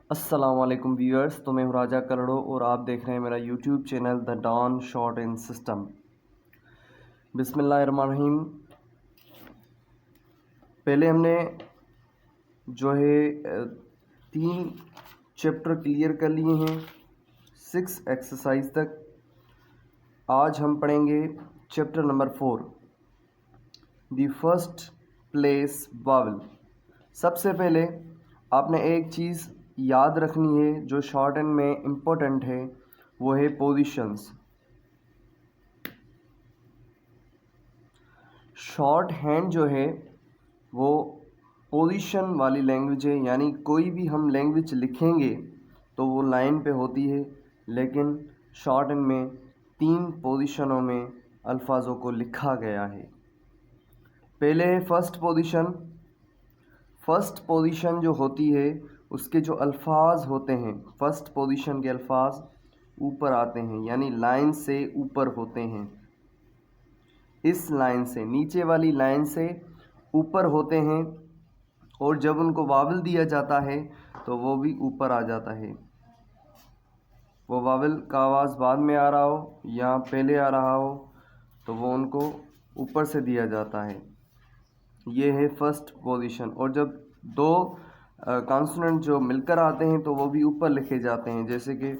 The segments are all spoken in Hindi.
अस्सलाम वालेकुम व्यूअर्स, तो मैं हूं राजा कलड़ो और आप देख रहे हैं मेरा YouTube channel the Don shorthand system. बिस्मिल्लाहिर्रहमानिर्रहीम। पहले हमने जो है 3 चैप्टर क्लियर कर लिए हैं 6 एक्सरसाइज तक। आज हम पढ़ेंगे chapter number 4 the first place vowel. सबसे पहले आपने एक चीज़ याद रखनी है जो शॉर्ट हैंड में इम्पोर्टेंट है, वो है पोजीशंस। शॉर्ट हैंड जो है वो पोजीशन वाली लैंग्वेज है, यानी कोई भी हम लैंग्वेज लिखेंगे तो वो लाइन पे होती है, लेकिन शॉर्ट हैंड में 3 पोजीशनों में अल्फाजों को लिखा गया है। पहले है फर्स्ट पोजीशन। फर्स्ट पोजीशन जो होती है उसके जो अल्फाज होते हैं, फर्स्ट पोजीशन के अल्फाज ऊपर आते हैं, यानी लाइन से ऊपर होते हैं। इस लाइन से, नीचे वाली लाइन से ऊपर होते हैं, और जब उनको वावल दिया जाता है तो वो भी ऊपर आ जाता है। वो वावल का आवाज़ बाद में आ रहा हो या पहले आ रहा हो तो वो उनको ऊपर से दिया जाता है। ये है फर्स्ट पोजीशन। और जब 2 कॉन्सोनेंट जो मिलकर आते हैं तो वो भी ऊपर लिखे जाते हैं, जैसे कि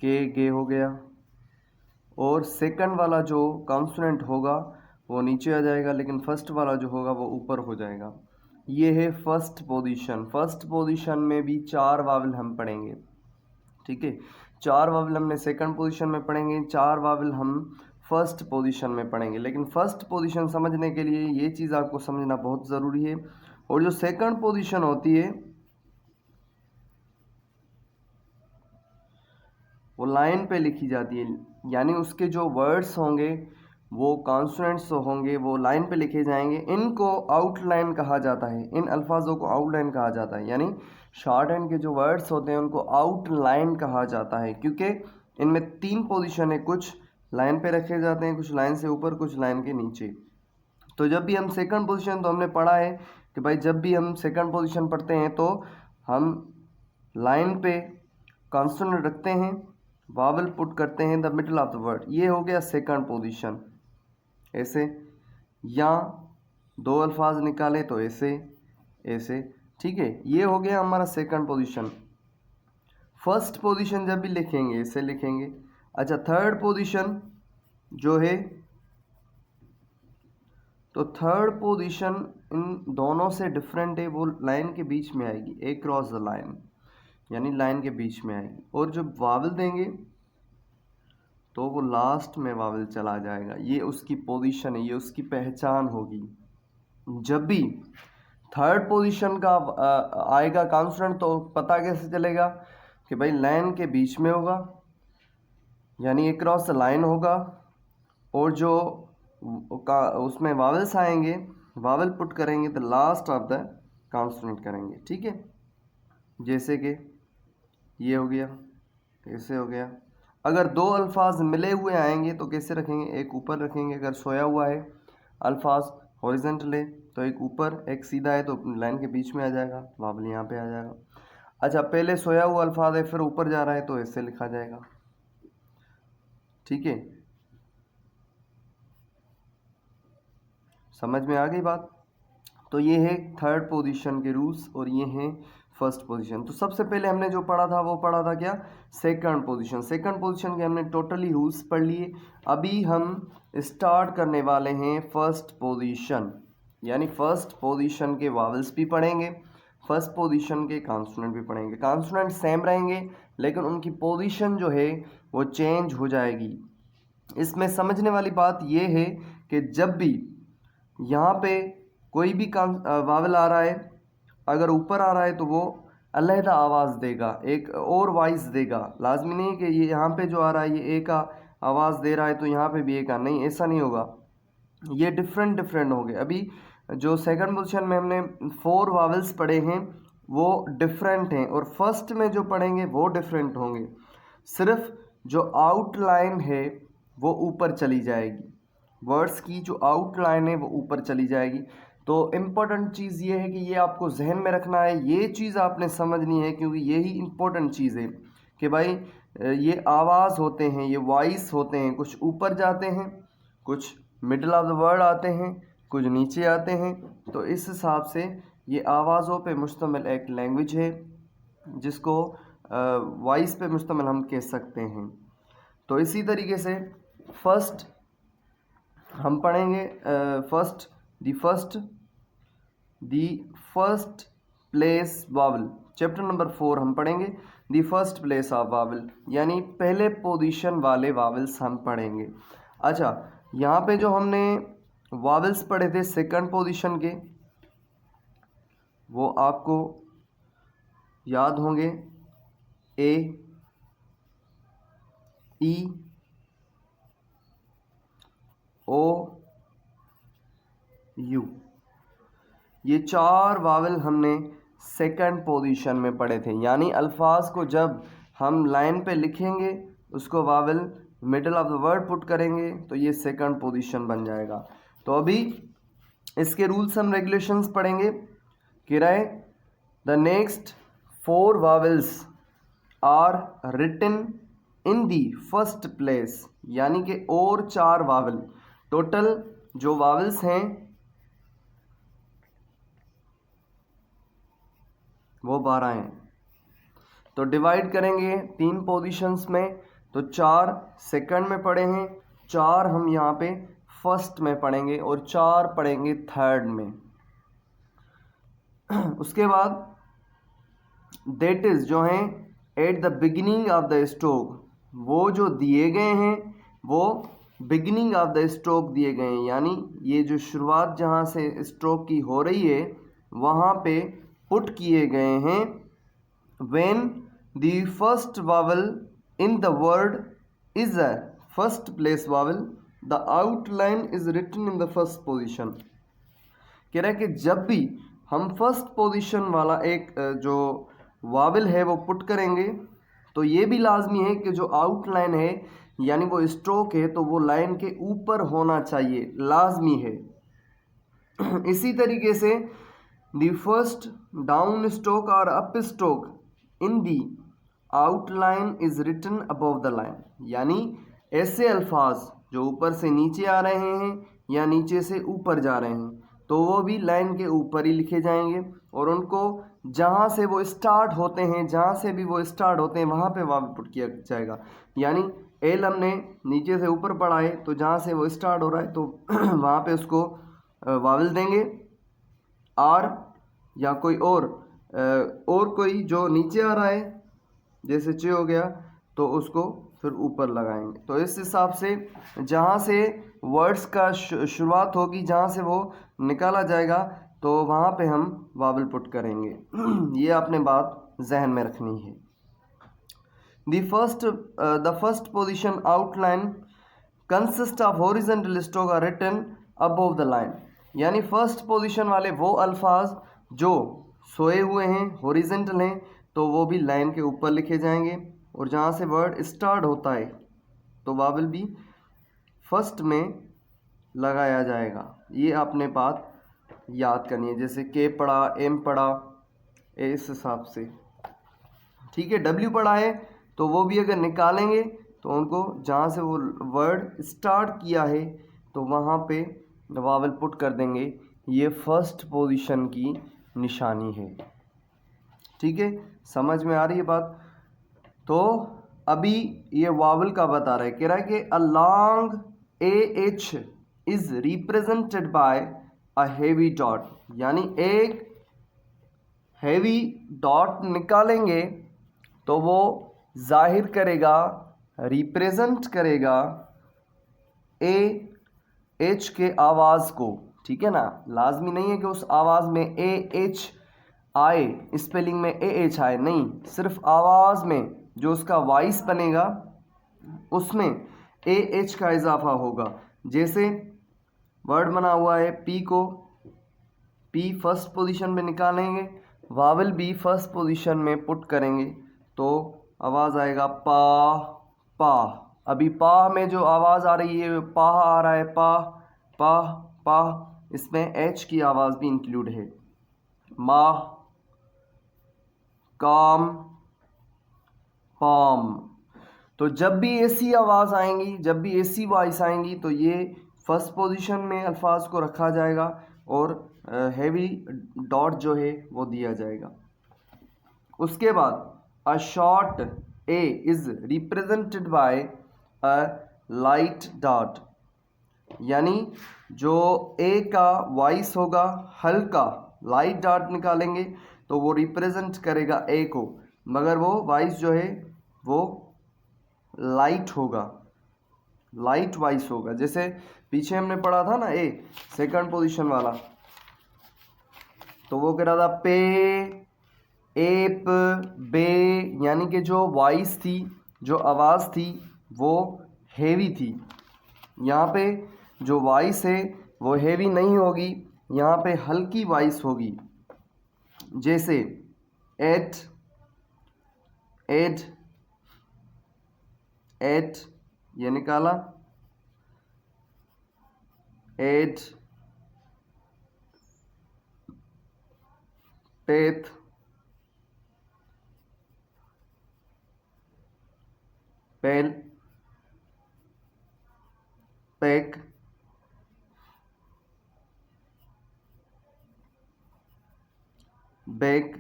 के गे हो गया। और सेकंड वाला जो कॉन्सोनेंट होगा वो नीचे आ जाएगा, लेकिन फर्स्ट वाला जो होगा वो ऊपर हो जाएगा। ये है फर्स्ट पोजीशन। फर्स्ट पोजीशन में भी 4 वावल हम पढ़ेंगे, ठीक है। 4 वावल हमने सेकंड पोजीशन में पढ़ेंगे, 4 वावल हम फर्स्ट पोजीशन में पढ़ेंगे। लेकिन फर्स्ट पोजीशन समझने के लिए ये चीज़ आपको समझना बहुत ज़रूरी है। और जो सेकंड पोजीशन होती है वो लाइन पे लिखी जाती है, यानी उसके जो वर्ड्स होंगे वो कॉन्सोनेंट्स होंगे वो लाइन पे लिखे जाएंगे। इनको आउटलाइन कहा जाता है, इन अल्फाजों को आउटलाइन कहा जाता है, यानी शॉर्ट हैंड के जो वर्ड्स होते हैं उनको आउटलाइन कहा जाता है, क्योंकि इनमें 3 पोजीशन है। कुछ लाइन पे रखे जाते हैं, कुछ लाइन से ऊपर, कुछ लाइन के नीचे। तो जब भी हम सेकंड पोजीशन, तो हमने पढ़ा है कि भाई जब भी हम सेकंड पोजीशन पढ़ते हैं तो हम लाइन पे कॉन्सोनेंट रखते हैं, वावल पुट करते हैं the middle of the word. ये हो गया सेकंड पोजीशन। ऐसे, या 2 अल्फाज निकाले तो ऐसे ऐसे, ठीक है। ये हो गया हमारा सेकंड पोजीशन। फर्स्ट पोजीशन जब भी लिखेंगे ऐसे लिखेंगे। अच्छा, थर्ड पोजीशन जो है, तो थर्ड पोजीशन इन दोनों से डिफरेंट है, वो लाइन के बीच में आएगी, ए क्रॉस द लाइन, यानी लाइन के बीच में आएगी। और जब वावल देंगे तो वो लास्ट में वावल चला जाएगा। ये उसकी पोजीशन है, ये उसकी पहचान होगी। जब भी थर्ड पोजीशन का आएगा कॉन्सोनेंट तो पता कैसे चलेगा कि भाई लाइन के बीच में होगा, यानी एक क्रॉस लाइन होगा। और जो उसमें वावल्स आएंगे, वावल पुट करेंगे तो लास्ट ऑफ द कॉन्सोनेंट करेंगे, ठीक है। जैसे कि ये हो गया, ऐसे हो गया। अगर 2 अल्फाज मिले हुए आएंगे तो कैसे रखेंगे, एक ऊपर रखेंगे। अगर सोया हुआ है अल्फाज हॉरिजॉन्टल है तो एक ऊपर, एक सीधा है तो लाइन के बीच में आ जाएगा, वावल यहाँ पे आ जाएगा। अच्छा, पहले सोया हुआ अल्फाज है फिर ऊपर जा रहा है तो ऐसे लिखा जाएगा, ठीक है। समझ में आ गई बात। तो ये है थर्ड पोजीशन के रूल्स और ये हैं फर्स्ट पोजीशन। तो सबसे पहले हमने जो पढ़ा था वो पढ़ा था क्या, सेकंड पोजीशन। सेकंड पोजीशन के हमने टोटली रूल्स पढ़ लिए। अभी हम स्टार्ट करने वाले हैं फर्स्ट पोजीशन, यानी फर्स्ट पोजीशन के वावल्स भी पढ़ेंगे, फर्स्ट पोजीशन के कॉन्सोनेंट भी पढ़ेंगे। कॉन्सोनेंट सेम रहेंगे लेकिन उनकी पोजीशन जो है वो चेंज हो जाएगी। इसमें समझने वाली बात ये है कि जब भी यहाँ पे कोई भी वावल आ रहा है, अगर ऊपर आ रहा है तो वो अलहदा आवाज़ देगा, एक और वॉइस देगा। लाजमी नहीं है कि ये यहाँ पे जो आ रहा है ये ए का आवाज़ दे रहा है तो यहाँ पे भी ए का, नहीं, ऐसा नहीं होगा। ये डिफरेंट डिफरेंट हो गए। अभी जो सेकंड पोजीशन में हमने 4 वावल्स पढ़े हैं वो डिफरेंट हैं, और फर्स्ट में जो पढ़ेंगे वो डिफरेंट होंगे। सिर्फ जो आउटलाइन है वो ऊपर चली जाएगी, वर्ड्स की जो आउटलाइन है वो ऊपर चली जाएगी। तो इम्पोर्टेंट चीज़ ये है कि ये आपको जहन में रखना है, ये चीज़ आपने समझनी है, क्योंकि यही इम्पोर्टेंट चीज़ है कि भाई ये आवाज़ होते हैं, ये वॉइस होते हैं, कुछ ऊपर जाते हैं, कुछ मिडल ऑफ द वर्ड आते हैं, कुछ नीचे आते हैं। तो इस हिसाब से ये आवाज़ों पे मुश्तमिल एक लैंग्वेज है जिसको वॉइस पे मुश्तमिल हम कह सकते हैं। तो इसी तरीके से फर्स्ट हम पढ़ेंगे first place vowel. Chapter number 4 हम पढ़ेंगे दी फर्स्ट प्लेस ऑफ वावल, यानी पहले पोजीशन वाले वावल्स हम पढ़ेंगे। अच्छा, यहाँ पे जो हमने वावल्स पढ़े थे सेकंड पोजीशन के, वो आपको याद होंगे, ए, ई, ओ, यू। ये 4 वावल हमने सेकंड पोजीशन में पढ़े थे, यानी अल्फाज को जब हम लाइन पे लिखेंगे उसको vowel middle of the word put करेंगे तो ये सेकंड पोजीशन बन जाएगा। तो अभी इसके रूल्स हम रेगुलेशंस पढ़ेंगे कि रहे the next 4 vowels are written in the first place, यानी कि और 4 वावल, टोटल जो वावल्स हैं वो 12 हैं। तो डिवाइड करेंगे 3 पोजीशंस में, तो 4 सेकंड में पढ़े हैं, 4 हम यहाँ पे फर्स्ट में पढ़ेंगे और 4 पढ़ेंगे थर्ड में। उसके बाद दैट इज़ जो हैं at the beginning of the stroke, वो जो दिए गए हैं वो बिगिनिंग ऑफ द स्ट्रोक दिए गए हैं, यानी ये जो शुरुआत जहाँ से स्ट्रोक की हो रही है वहाँ पे पुट किए गए हैं। when the first vowel in the word is a first place vowel, the outline is written in the first position। कह रहा है कि जब भी हम फर्स्ट पोजीशन वाला एक जो वावल है वो पुट करेंगे तो ये भी लाजमी है कि जो आउटलाइन है यानी वो स्ट्रोक है तो वो लाइन के ऊपर होना चाहिए, लाजमी है। इसी तरीके से दी फर्स्ट डाउन स्ट्रोक और up stroke in the outline is written above the line, यानी ऐसे अल्फाज जो ऊपर से नीचे आ रहे हैं या नीचे से ऊपर जा रहे हैं तो वो भी लाइन के ऊपर ही लिखे जाएंगे और उनको जहाँ से वो स्टार्ट होते हैं, जहाँ से भी वो स्टार्ट होते हैं वहाँ पे वावल पुट किया जाएगा। यानी एल हमने नीचे से ऊपर पढ़ा है तो जहाँ से वो स्टार्ट हो रहा है तो वहाँ पे उसको वावल देंगे। आर या कोई और कोई जो नीचे आ रहा है जैसे चे हो गया तो उसको फिर ऊपर लगाएंगे। तो इस हिसाब से जहाँ से वर्ड्स का शुरुआत होगी, जहाँ से वो निकाला जाएगा तो वहाँ पे हम वावल पुट करेंगे। ये आपने बात जहन में रखनी है। The first position outline consist of horizontal stroke are written above the line, यानी फर्स्ट पोजीशन वाले वो अल्फाज जो सोए हुए हैं, हॉरिजॉन्टल हैं, तो वो भी लाइन के ऊपर लिखे जाएंगे और जहाँ से वर्ड स्टार्ट होता है तो वावल भी फर्स्ट में लगाया जाएगा। ये आपने बात याद करनी है, जैसे के पढ़ा, एम पढ़ा, इस हिसाब से, ठीक है। डब्ल्यू पढ़ा है तो वो भी अगर निकालेंगे तो उनको जहाँ से वो वर्ड स्टार्ट किया है तो वहाँ पे वावल पुट कर देंगे। ये फर्स्ट पोजीशन की निशानी है, ठीक है। समझ में आ रही है बात? तो अभी ये वावल का बता रहा है, कह रहा है कि a long A H is represented by a heavy dot, यानी एक हेवी डॉट निकालेंगे तो वो जाहिर करेगा, रिप्रेजेंट करेगा ए एच के आवाज़ को, ठीक है ना। लाजमी नहीं है कि उस आवाज़ में ए एच आए, स्पेलिंग में ए एच आए, नहीं, सिर्फ आवाज़ में जो उसका वॉइस बनेगा उसमें ए एच का इजाफा होगा। जैसे वर्ड बना हुआ है पी, को पी फर्स्ट पोजीशन में निकालेंगे, वावल भी फर्स्ट पोजीशन में पुट करेंगे तो आवाज़ आएगा पा पा। अभी पा में जो आवाज़ आ रही है पा आ रहा है, पा पा पा, इसमें एच की आवाज़ भी इंक्लूड है। माह, काम, पाम। तो जब भी ऐसी आवाज़ आएंगी, जब भी ऐसी वॉइस आएंगी तो ये फर्स्ट पोजीशन में अल्फाज को रखा जाएगा और हैवी डॉट जो है वो दिया जाएगा। उसके बाद a short A is represented by a light dot, यानी जो ए का वॉइस होगा हल्का लाइट डॉट निकालेंगे तो वो रिप्रेजेंट करेगा ए को, मगर वो वॉइस जो है वो लाइट होगा, लाइट वॉइस होगा। जैसे पीछे हमने पढ़ा था ना ए सेकंड पोजीशन वाला, तो वो कह रहा था पे, एप, बे, यानी कि जो वॉइस थी, जो आवाज़ थी वो हेवी थी। यहाँ पे जो वॉइस है वो हेवी नहीं होगी, यहाँ पे हल्की वॉइस होगी। जैसे एट, एड, एट ये निकाला, at, path, pal, pack, back,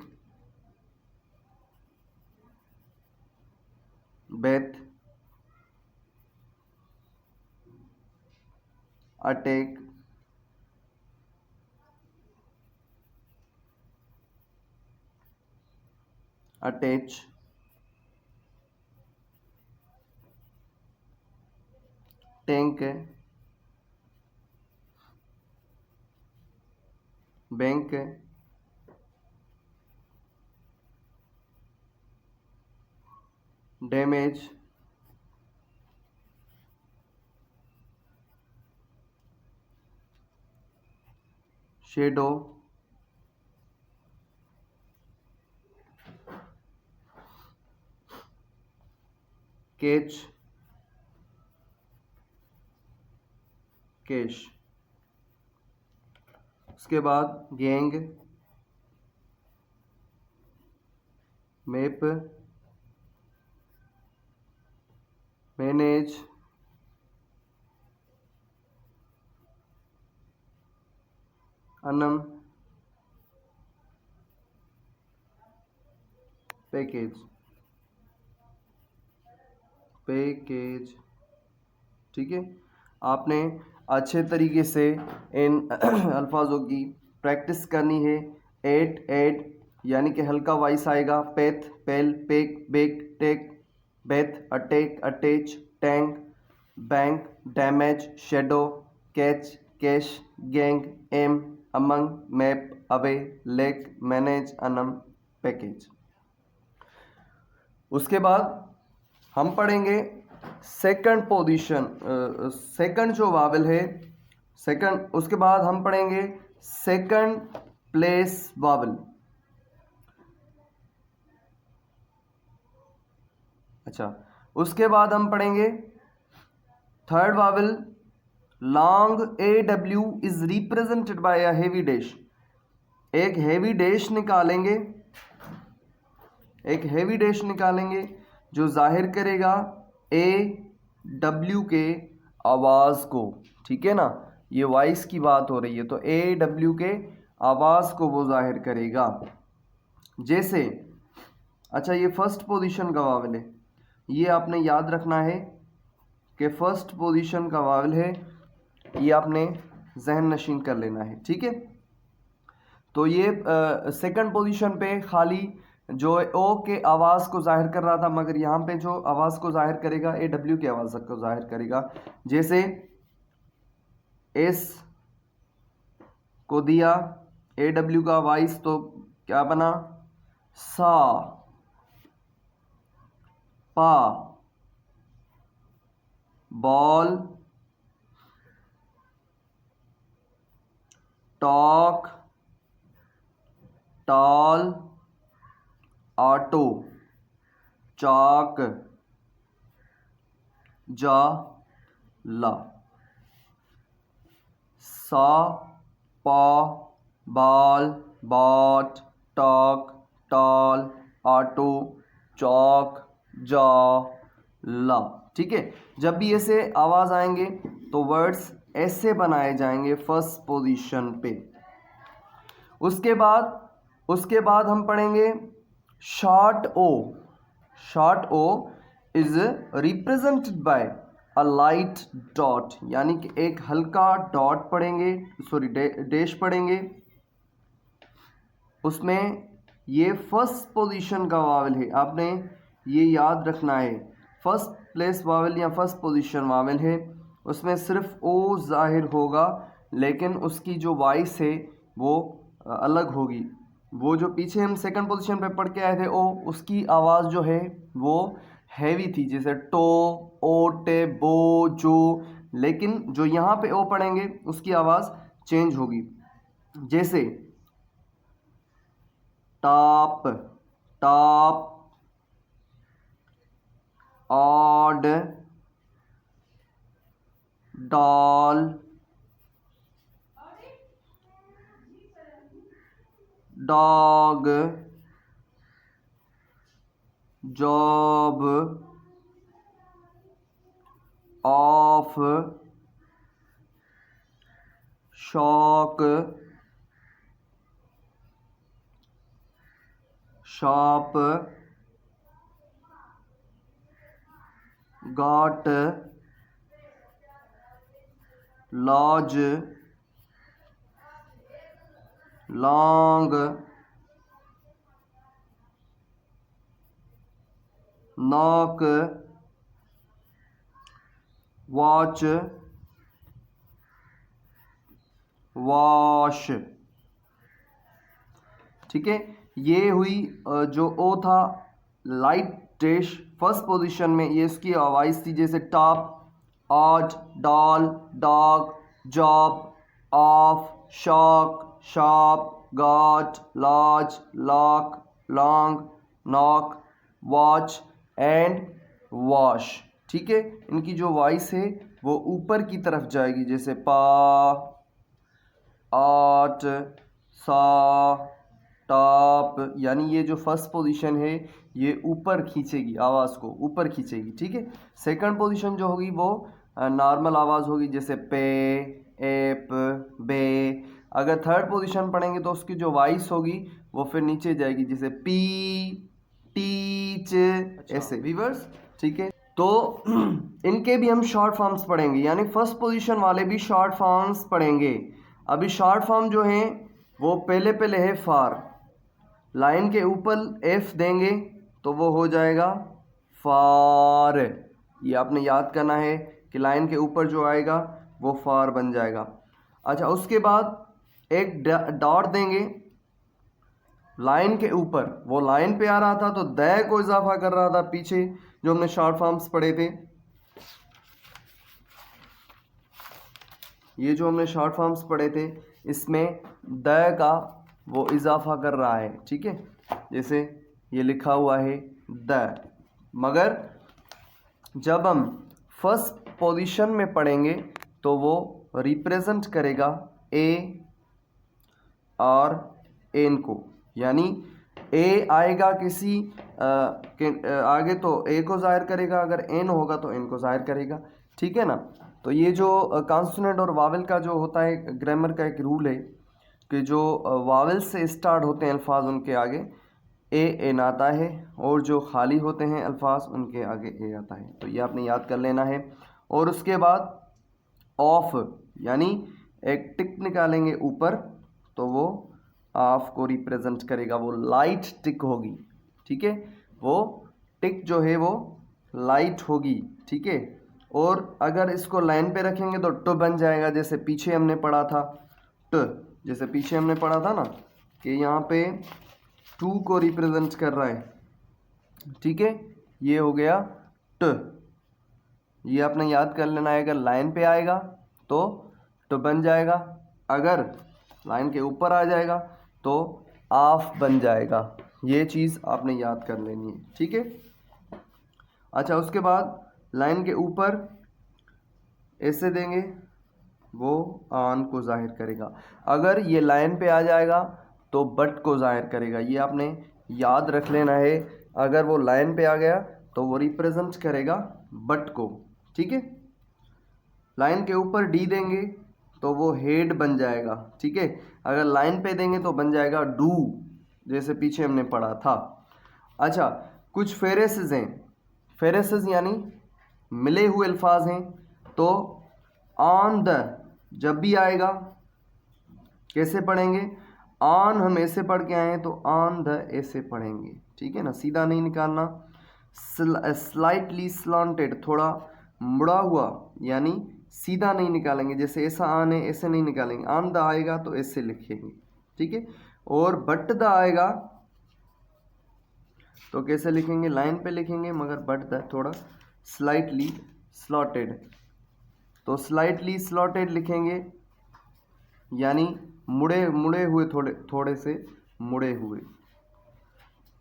bath, attack, attach, tank है, बैंक है, डैमेज, शेडो, कैच, कैश। उसके बाद गैंग, मैप, मैनेज, अनम, पैकेज, पैकेज। ठीक है, आपने अच्छे तरीके से इन अल्फाजों की प्रैक्टिस करनी है। एट, एड यानी कि हल्का वॉइस आएगा। Path, pal, pack, back, tack, bath, attack, attach, tank, bank, damage, shadow, catch, cash, gang, am, among, map, away, lake, manage, अनम, पैकेज। उसके बाद हम पढ़ेंगे सेकंड पोजीशन, सेकंड जो वावल है सेकंड। उसके बाद हम पढ़ेंगे सेकंड प्लेस वावल। अच्छा, उसके बाद हम पढ़ेंगे third vowel. Long A W is represented by a heavy dash. एक हेवी डैश निकालेंगे, एक हेवी डैश निकालेंगे जो जाहिर करेगा ए डब्ल्यू के आवाज़ को। ठीक है ना, ये वॉइस की बात हो रही है, तो ए डब्ल्यू के आवाज़ को वो जाहिर करेगा। जैसे अच्छा, ये फर्स्ट पोजीशन का वावल है, ये आपने याद रखना है कि फर्स्ट पोजीशन का वावल है, ये आपने जहन नशीन कर लेना है। ठीक है, तो ये सेकंड पोजीशन पे खाली जो ओ के आवाज़ को जाहिर कर रहा था, मगर यहाँ पे जो आवाज़ को जाहिर करेगा ए डब्ल्यू की आवाज़ को जाहिर करेगा। जैसे एस को दिया ए डब्ल्यू का वॉइस, तो क्या बना? सा, पा, बॉल, टॉक, टॉल, ऑटो, चाक, जा, ला, सा, पा, बाल, बाट, टॉक, टॉल, ऑटो, चौक, जॉ, ला। ठीक है, जब भी ऐसे आवाज़ आएंगे तो वर्ड्स ऐसे बनाए जाएंगे फर्स्ट पोजीशन पे। उसके बाद हम पढ़ेंगे short O. Short O is represented by a light dot, यानी कि एक हल्का डॉट पढ़ेंगे, सॉरी डैश पढ़ेंगे। उसमें ये फर्स्ट पोजीशन का वावल है, आपने ये याद रखना है। फर्स्ट प्लेस वावल या फर्स्ट पोजीशन वावल है, उसमें सिर्फ ओ जाहिर होगा, लेकिन उसकी जो वॉइस है वो अलग होगी। वो जो पीछे हम सेकंड पोजीशन पे पढ़ के आए थे ओ, उसकी आवाज़ जो है वो हैवी थी, जैसे टो, ओटे, बो, जो। लेकिन जो यहाँ पे ओ पढ़ेंगे उसकी आवाज़ चेंज होगी, जैसे top, top, odd, doll, dog, job, off, shock, shop, got, lodge, long, knock, watch, wash. ठीक है, ये हुई जो ओ था लाइट डैश फर्स्ट पोजीशन में, ये इसकी आवाज़ थी, जैसे top, odd, doll, dog, job, off, shock, shop, got, lodge, lock, long, knock, watch and wash. ठीक है, इनकी जो वॉइस है वो ऊपर की तरफ जाएगी, जैसे पा, आट, सा, टॉप, यानी ये जो फर्स्ट पोजीशन है ये ऊपर खींचेगी, आवाज़ को ऊपर खींचेगी। ठीक है, सेकंड पोजीशन जो होगी वो नॉर्मल आवाज़ होगी, जैसे पे, एप, बे। अगर थर्ड पोजीशन पढ़ेंगे तो उसकी जो वॉइस होगी वो फिर नीचे जाएगी, जैसे पी, टीच, ऐसे वीवर्स। ठीक है, तो इनके भी हम शॉर्ट फॉर्म्स पढ़ेंगे, यानी फर्स्ट पोजीशन वाले भी शॉर्ट फॉर्म्स पढ़ेंगे। अभी शॉर्ट फॉर्म जो हैं वो पहले है फार, लाइन के ऊपर एफ देंगे तो वो हो जाएगा फार। ये आपने याद करना है कि लाइन के ऊपर जो आएगा वो फार बन जाएगा। अच्छा, उसके बाद एक डॉट देंगे लाइन के ऊपर, वो लाइन पे आ रहा था तो द को इजाफा कर रहा था, पीछे जो हमने शॉर्ट फॉर्म्स पढ़े थे, ये जो हमने शॉर्ट फॉर्म्स पढ़े थे इसमें द का वो इजाफा कर रहा है। ठीक है, जैसे ये लिखा हुआ है द, मगर जब हम फर्स्ट पोजीशन में पढ़ेंगे तो वो रिप्रेजेंट करेगा ए और एन को, यानी ए आएगा किसी आगे तो ए को जाहिर करेगा, अगर एन होगा तो एन को जाहिर करेगा। ठीक है ना, तो ये जो कॉन्सोनेंट और वावल का जो होता है, ग्रामर का एक रूल है कि जो वावल से स्टार्ट होते हैं अल्फाज उनके आगे ए एन आता है, और जो खाली होते हैं अल्फाज उनके आगे ए आता है। तो ये आपने याद कर लेना है। और उसके बाद ऑफ, यानी एक टिक निकालेंगे ऊपर तो वो ऑफ को रिप्रेजेंट करेगा, वो लाइट टिक होगी। ठीक है, वो टिक जो है वो लाइट होगी। ठीक है, और अगर इसको लाइन पे रखेंगे तो ट बन जाएगा, जैसे पीछे हमने पढ़ा था ट, जैसे पीछे हमने पढ़ा था ना कि यहाँ पे टू को रिप्रेजेंट कर रहा है। ठीक है, ये हो गया ट, ये आपने याद कर लेना है। अगर लाइन पे आएगा तो ट बन जाएगा, अगर लाइन के ऊपर आ जाएगा तो ऑफ बन जाएगा। ये चीज़ आपने याद कर लेनी है। ठीक है, अच्छा, उसके बाद लाइन के ऊपर ऐसे देंगे वो ऑन को जाहिर करेगा। अगर ये लाइन पे आ जाएगा तो बट को जाहिर करेगा। ये आपने याद रख लेना है। अगर वो लाइन पे आ गया तो वो रिप्रेजेंट करेगा बट को। ठीक है, लाइन के ऊपर डी देंगे तो वो हेड बन जाएगा। ठीक है, अगर लाइन पे देंगे तो बन जाएगा डू, जैसे पीछे हमने पढ़ा था। अच्छा, कुछ फेरेसेस हैं। फेरेसेस यानी मिले हुए अल्फाज हैं। तो ऑन द जब भी आएगा कैसे पढ़ेंगे? ऑन हम ऐसे पढ़ के आए हैं तो ऑन द ऐसे पढ़ेंगे। ठीक है ना, सीधा नहीं निकालना। स्लाइटली स्लॉन्टेड, थोड़ा मुड़ा हुआ, यानी सीधा नहीं निकालेंगे। जैसे ऐसा ऑन है ऐसे नहीं निकालेंगे। ऑन द आएगा तो ऐसे लिखेंगे। ठीक है, और बट द आएगा तो कैसे लिखेंगे? लाइन पे लिखेंगे, मगर बट द थोड़ा स्लाइटली स्लॉटेड। तो स्लाइटली स्लॉटेड लिखेंगे यानी मुड़े मुड़े हुए, थोड़े से मुड़े हुए।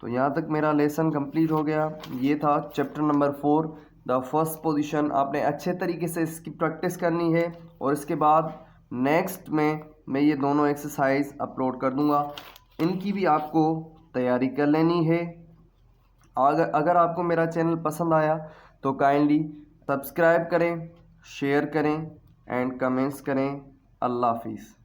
तो यहाँ तक मेरा लेसन कंप्लीट हो गया। ये था chapter number 4, the first position. आपने अच्छे तरीके से इसकी प्रैक्टिस करनी है और इसके बाद नेक्स्ट में मैं ये दोनों एक्सरसाइज अपलोड कर दूँगा। इनकी भी आपको तैयारी कर लेनी है। अगर आपको मेरा चैनल पसंद आया तो काइंडली सब्सक्राइब करें, शेयर करें एंड कमेंट्स करें। अल्लाह हाफिज़।